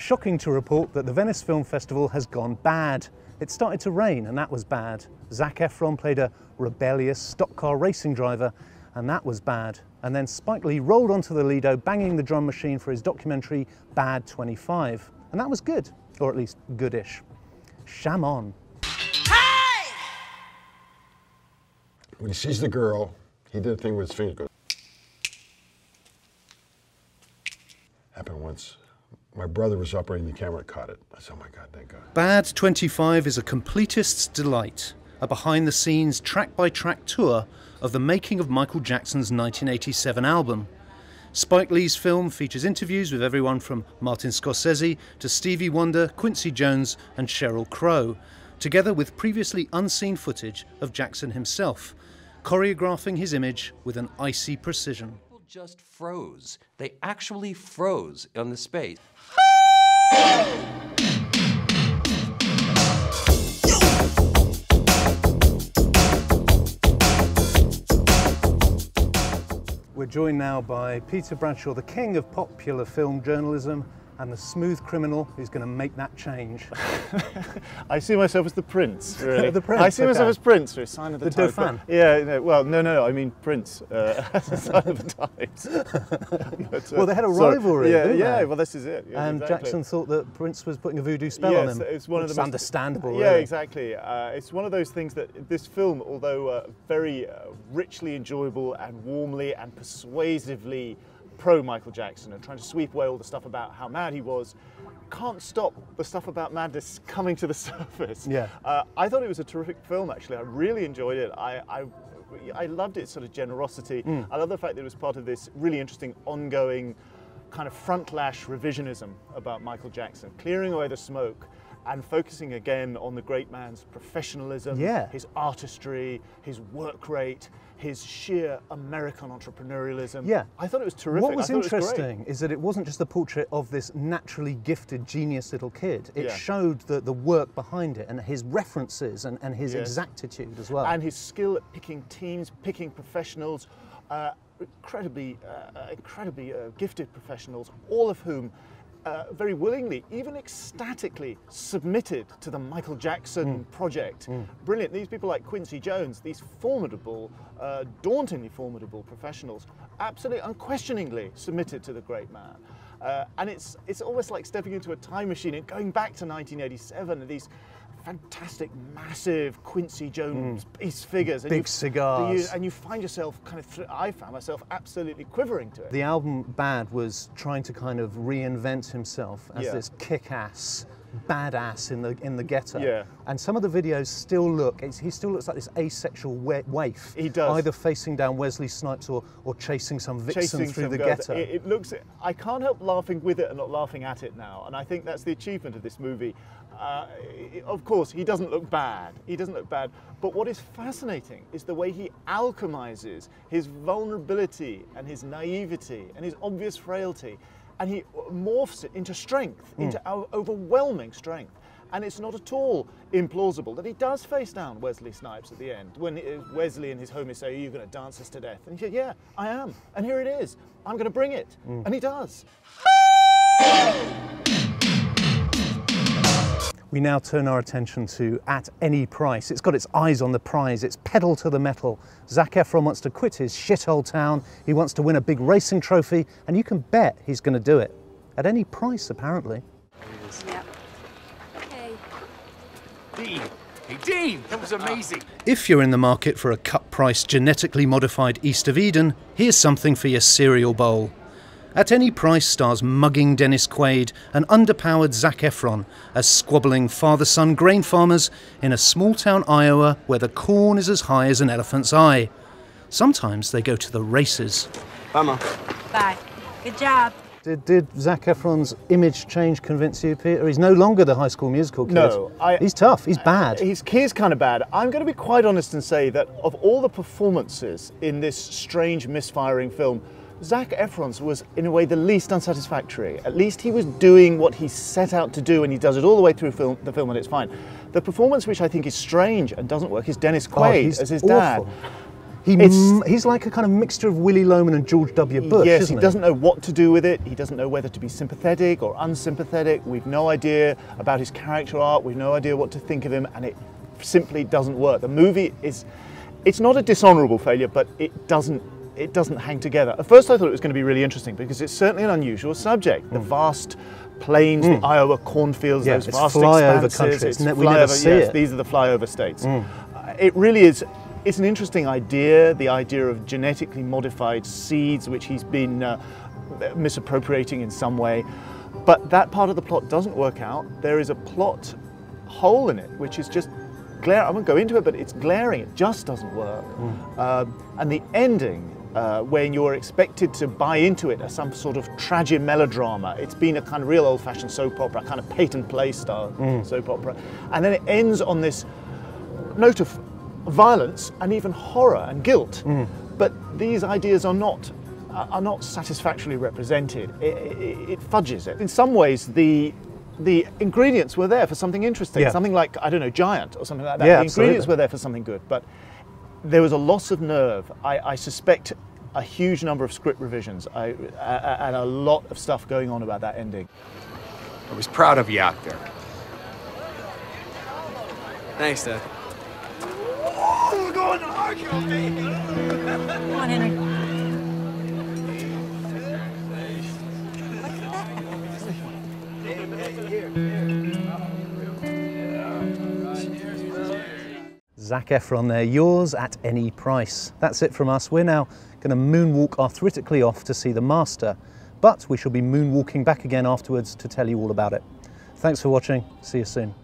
shocking to report that the Venice Film Festival has gone bad. It started to rain and that was bad. Zac Efron played a rebellious stock car racing driver and that was bad. And then Spike Lee rolled onto the Lido banging the drum machine for his documentary Bad 25. And that was good, or at least goodish. Sham on. Hey! When he sees the girl, he did a thing with his fingers. Goes. Happened once. My brother was operating the camera, caught it. I said, oh my God, thank God. Bad 25 is a completist's delight, a behind-the-scenes, track-by-track tour of the making of Michael Jackson's 1987 album. Spike Lee's film features interviews with everyone from Martin Scorsese to Stevie Wonder, Quincy Jones and Sheryl Crow, together with previously unseen footage of Jackson himself, choreographing his image with an icy precision. People just froze. They actually froze on the space. We're joined now by Peter Bradshaw, the king of popular film journalism and the smooth criminal who's going to make that change. I see myself as the prince, really. The prince, I see myself as prince, for a sign of the times. Dauphin? Yeah, no, well, no, I mean prince, as a sign of the times. But, well, they had a rivalry, didn't yeah, they? well, this is it. Yeah, and exactly. Jackson thought that Prince was putting a voodoo spell on him. It's one of the most understandable, Yeah, really. exactly. It's one of those things that this film, although very richly enjoyable and warmly and persuasively pro-Michael Jackson and trying to sweep away all the stuff about how mad he was, can't stop the stuff about madness coming to the surface. Yeah. I thought it was a terrific film, actually. I really enjoyed it. I loved its sort of generosity. I love the fact that it was part of this really interesting ongoing kind of front-lash revisionism about Michael Jackson, clearing away the smoke and focusing again on the great man's professionalism, his artistry, his work rate, his sheer American entrepreneurialism. Yeah. I thought it was terrific. What was interesting is that it wasn't just the portrait of this naturally gifted, genius little kid. It showed the work behind it and his references and his exactitude as well. And his skill at picking teams, picking professionals, incredibly gifted professionals, all of whom very willingly, even ecstatically, submitted to the Michael Jackson project. Brilliant. These people like Quincy Jones, these formidable, dauntingly formidable professionals, absolutely unquestioningly submitted to the great man. And it's almost like stepping into a time machine and going back to 1987 and these fantastic, massive Quincy Jones bass figures. And big cigars. And you find yourself I found myself absolutely quivering to it. The album Bad was trying to kind of reinvent himself as this kick-ass, badass in the ghetto. Yeah. And some of the videos still look, he still looks like this asexual waif. He does. Either facing down Wesley Snipes or chasing some vixen through the girls. ghetto. It looks, I can't help laughing with it and not laughing at it now. And I think that's the achievement of this movie. Of course, he doesn't look bad. He doesn't look bad. But what is fascinating is the way he alchemizes his vulnerability and his naivety and his obvious frailty. And he morphs it into strength, into overwhelming strength. And it's not at all implausible that he does face down Wesley Snipes at the end, when Wesley and his homies say, are you going to dance us to death? And he said, yeah, I am. And here it is. I'm going to bring it. And he does. We now turn our attention to At Any Price. It's got its eyes on the prize, it's pedal to the metal. Zac Efron wants to quit his shithole town, he wants to win a big racing trophy, and you can bet he's going to do it. At any price, apparently. Yeah. Hey. Dean! Hey, Dean! That was amazing! If you're in the market for a cut-price, genetically modified East of Eden, here's something for your cereal bowl. At Any Price stars mugging Dennis Quaid and underpowered Zac Efron as squabbling father-son grain farmers in a small-town Iowa where the corn is as high as an elephant's eye. Sometimes they go to the races. Bye, Mom. Bye. Good job. Did Zac Efron's image change convince you, Peter? He's no longer the High School Musical kid. No. He's tough, he's bad. He's kind of bad. I'm going to be quite honest and say that of all the performances in this strange, misfiring film, Zac Efron's was, in a way, the least unsatisfactory. At least he was doing what he set out to do, and he does it all the way through the film, and it's fine. The performance which I think is strange and doesn't work is Dennis Quaid as his dad. He's like a kind of mixture of Willy Loman and George W. Bush, yes, isn't he doesn't know what to do with it. He doesn't know whether to be sympathetic or unsympathetic. We've no idea about his character arc. We've no idea what to think of him, and it simply doesn't work. The movie it's not a dishonourable failure, but it doesn't hang together. At first I thought it was going to be really interesting because it's certainly an unusual subject. The vast plains, the Iowa cornfields, those vast flyover expanses. country. We never see it. These are the flyover states. It really is. It's an interesting idea, the idea of genetically modified seeds, which he's been misappropriating in some way. But that part of the plot doesn't work out. There is a plot hole in it, which is just glaring. I won't go into it, but it's glaring. It just doesn't work. And the ending, when you're expected to buy into it as some sort of tragic melodrama, it's been a kind of real old-fashioned soap opera, kind of Peyton Play style soap opera. And then it ends on this note of violence and even horror and guilt, but these ideas are not satisfactorily represented. It fudges it. In some ways, the ingredients were there for something interesting, something like, I don't know, Giant or something like that. Yeah, the ingredients were there for something good, but there was a loss of nerve. I suspect a huge number of script revisions and a lot of stuff going on about that ending. I was proud of you out there. Thanks, Dad. Come on, Henry. Zac Efron there, yours at any price. That's it from us. We're now going to moonwalk arthritically off to see The Master, but we shall be moonwalking back again afterwards to tell you all about it. Thanks for watching. See you soon.